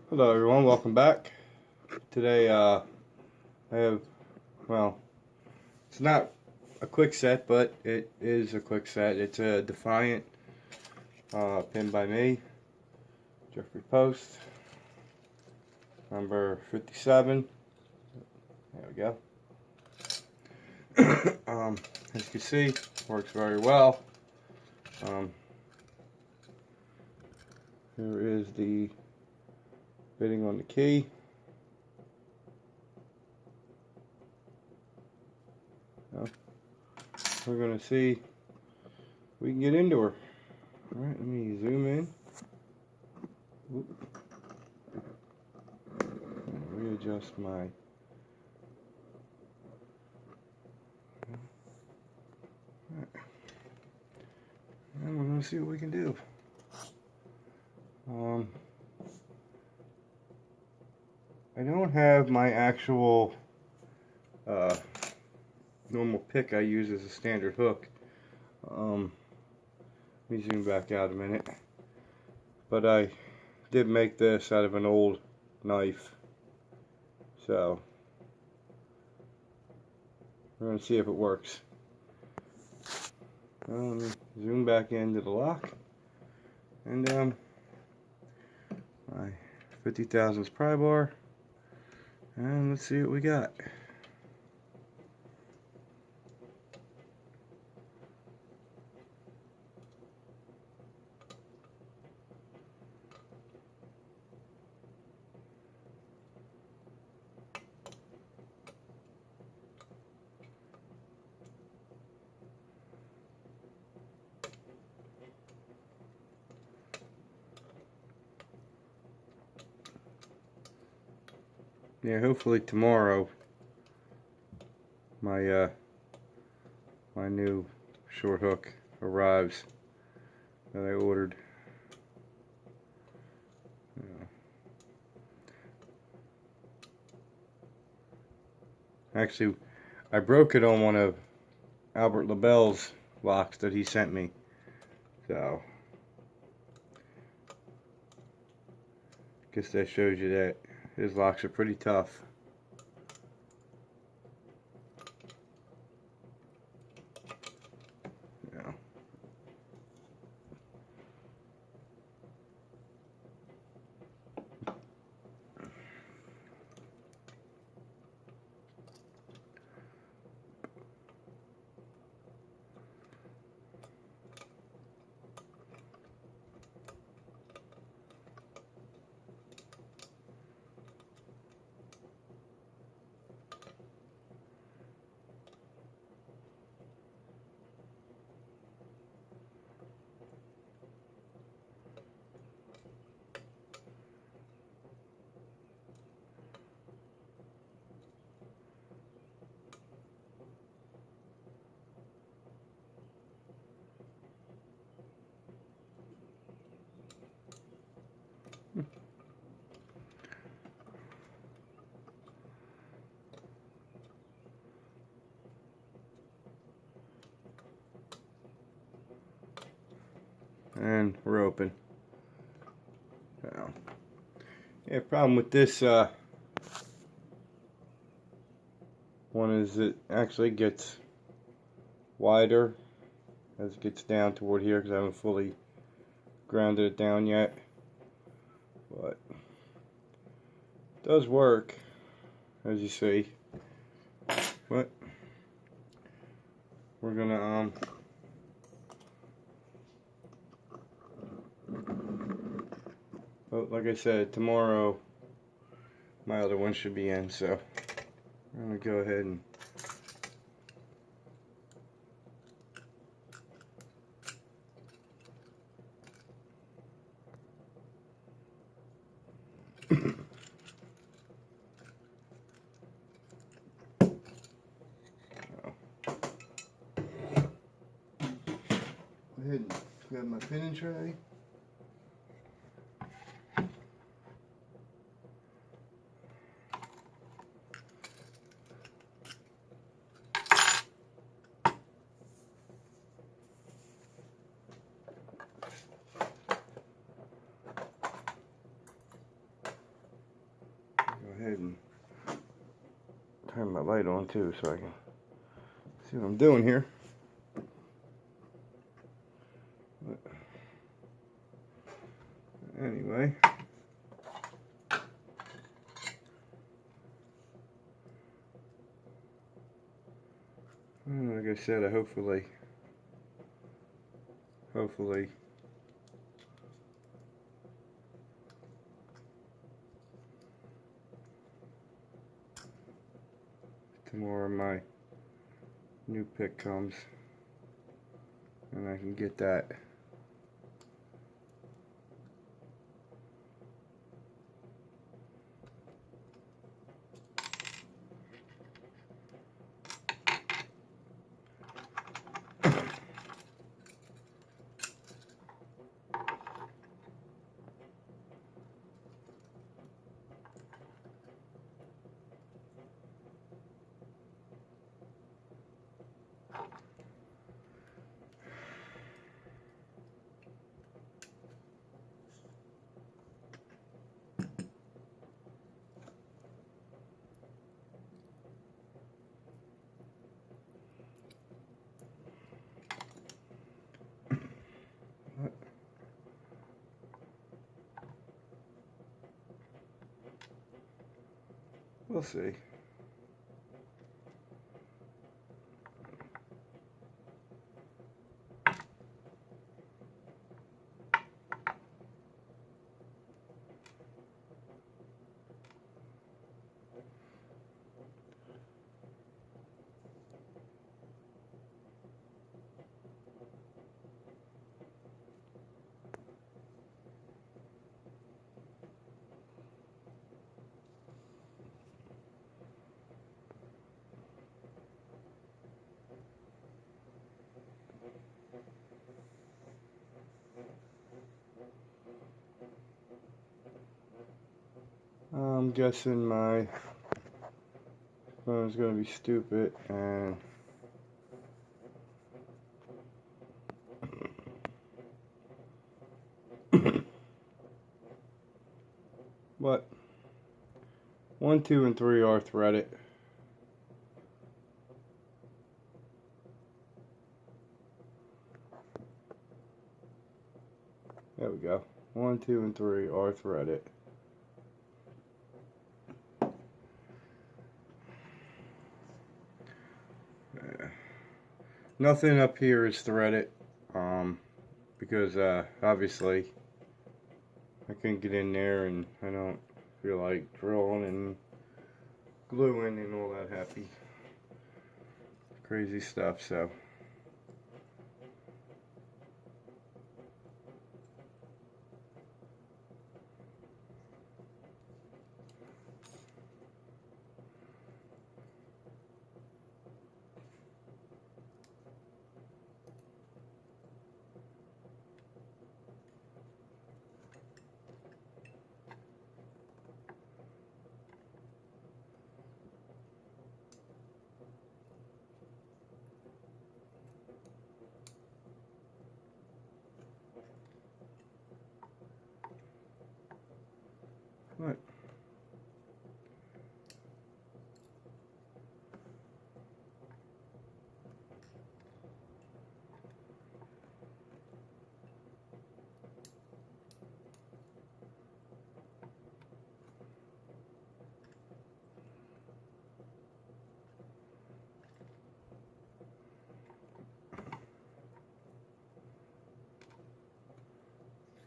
Hello everyone, welcome back. Today I have, well, it's not a quick set, but it is a quick set. It's a Defiant, pinned by me, Jeffrey Post, number 57. There we go. As you can see, works very well. Here is the fitting on the key. We're going to see if we can get into her. Alright, let me zoom in. Readjust my... And we're going to see what we can do. I don't have my actual normal pick I use as a standard hook. Let me zoom back out a minute. But I did make this out of an old knife. So we're going to see if it works. Let me zoom back into the lock. And my 50 thousandths pry bar. And let's see what we got. Yeah, hopefully tomorrow my my new short hook arrives that I ordered. Actually, I broke it on one of Albert LaBelle's locks that he sent me. So guess that shows you that his locks are pretty tough. Yeah. And we're open. So, yeah, problem with this one is it actually gets wider as it gets down toward here because I haven't fully grounded it down yet. But it does work, as you see. But we're gonna but like I said, tomorrow my other one should be in, so I'm gonna go ahead and go ahead and grab my pinning tray. ahead and turn my light on too so I can see what I'm doing here. Anyway, like I said, hopefully tomorrow my new pick comes and I can get that. We'll see. I'm guessing my phone's gonna be stupid and but 1, 2, and 3 are threaded. There we go. 1, 2, and 3 are threaded. Nothing up here is threaded, because obviously I couldn't get in there and I don't feel like drilling and gluing and all that happy crazy stuff, so what?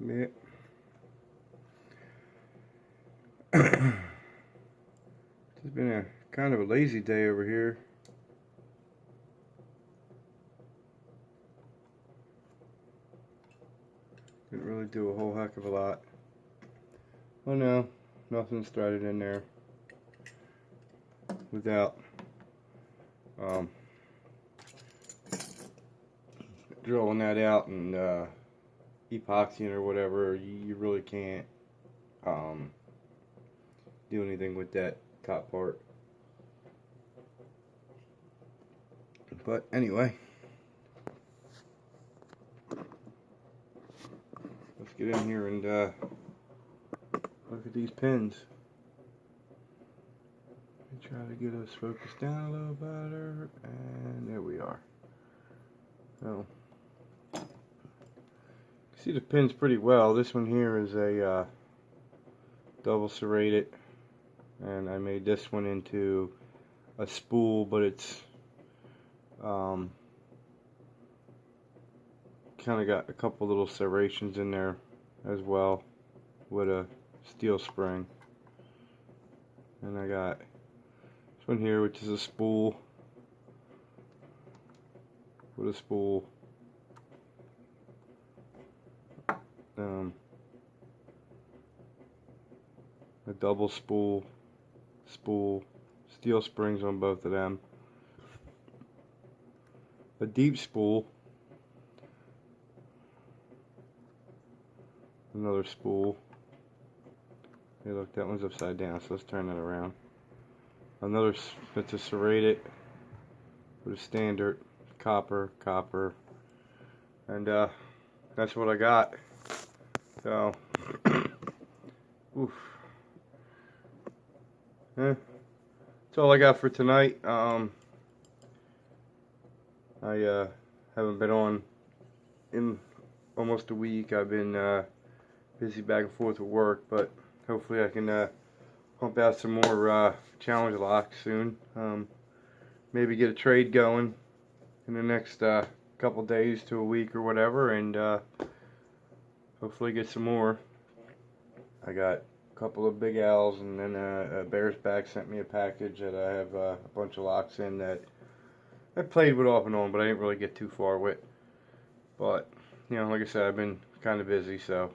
Yeah. It's been a kind of a lazy day over here. Didn't really do a whole heck of a lot. Oh no, nothing's threaded in there without drilling that out and epoxying or whatever. You really can't do anything with that top part. But anyway, let's get in here and look at these pins. Try to get us focused down a little better, and there we are. So, see the pins pretty well. This one here is a double serrated, and I made this one into a spool, but it's kind of got a couple little serrations in there as well with a steel spring. And I got this one here, which is a spool with a spool. A double spool, steel springs on both of them. A deep spool, another spool. Hey, look, that one's upside down, so let's turn that around. Another that's a serrated with a standard copper, and that's what I got. So, oof. That's all I got for tonight. I haven't been on in almost a week. I've been busy back and forth with work, but hopefully I can pump out some more challenge locks soon. Maybe get a trade going in the next couple days to a week or whatever, and hopefully get some more. I got a couple of Big L's, and then Bear's Back sent me a package that I have a bunch of locks in that I played with off and on, but I didn't really get too far with. But, you know, like I said, I've been kind of busy, so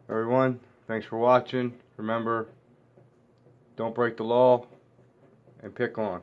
everyone, thanks for watching. Remember, don't break the law and pick on.